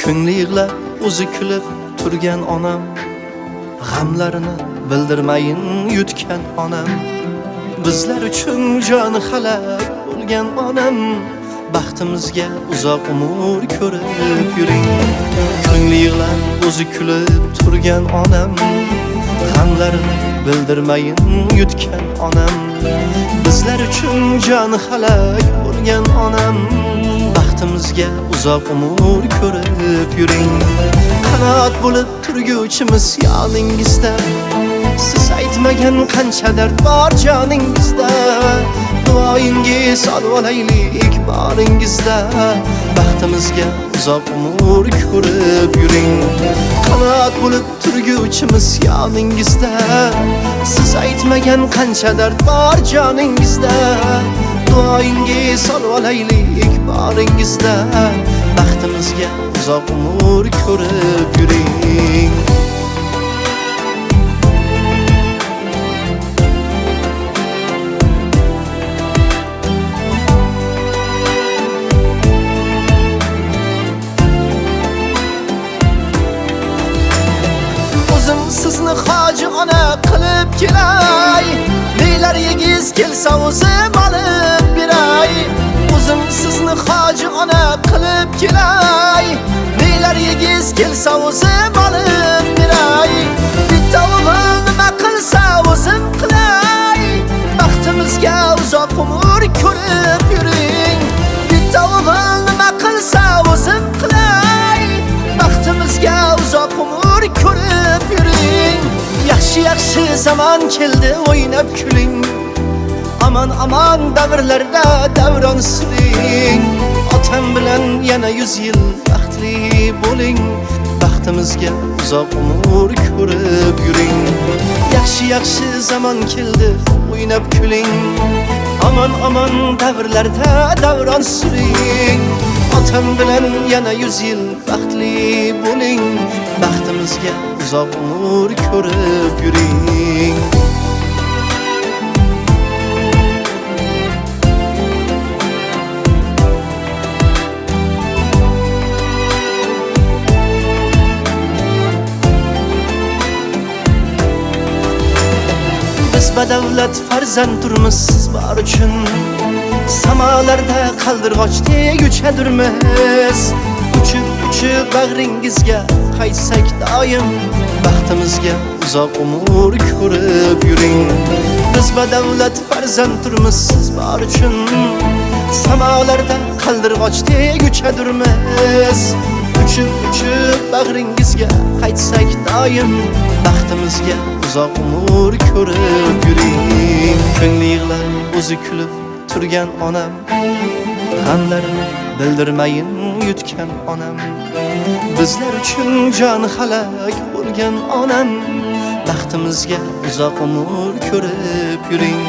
Ko'ngli yig'lab, o'zi kulib turgan onam, g'amlarini bildirmayin yutgan onam, bizlar uchun joni halak bo'lgan onam, baxtimizga uzoq umr ko'rib yuring. Ko'ngli yig'lab, o'zi kulib turgan onam, g'amlarini bildirmayin yutgan onam, bizlar uchun joni halak bo'lgan onam, baxtimizga uzoq umr ko'rib yuring. Qanot bo'lib turguvchimiz yoningizda, siz aytmagan qancha dard bor joningizda, duoyingiz olib olaylik boringizda, baxtimizga uzoq umr ko'rib yuring. Qanot bo'lib turguvchimiz yoningizda, siz aytmagan qancha dard bor joningizda, duoyingiz olib olaylik boringizda, baxtimizga uzoq umr ko'rib yuring. O'zim sizni hoji ona qilib kelay, neylar yegiz kelsa o'zim olib beray. O'zim sizni hoji ona qilib kelay, neylar yegiz kelsa o'zim olib beray. Bitta o'g'il nima qilsa o'zim qilay, baxtimizga uzoq umr ko'rib yuring. Bitta o'g'il nima qilsa o'zim qilay, baxtimizga uzoq umr ko'rib yuring. Yaxshi zaman keldi, o'ynab kuling, aman aman davrlarda davron suring. Otam bilan yana 100 yil baxtli bo'ling, baxtimizga uzoq umr ko'rib yuring. Yaxshi zaman keldi, o'ynab kuling, aman aman davrlarda davron suring. Otam bilan yana 100 yil baxtli bo'ling, baxtimizga uzoq umr ko'rib yuring. Biz badavlat farzand turmiz siz bor uchun, samalarda qaldirg'ochdek uchadurmiz. Uchib bag'ringizga qaytsak doim, baxtimizga uzoq umr ko'rib yuring. Biz badavlat farzand turmiz siz bor uchun, samalarda qaldirg'ochdek uchadurmiz. Uchib bag'ringizga qaytsak doim, baxtimizga uzoq umr ko'rib yuring. Ko'ngli yig'lab, o'zi kulib turgan onam, g'amlarini bildirmayin yutgan onam, bizlar uchun joni halak bo'lgan onam, baxtimizga uzoq umr ko'rib yuring.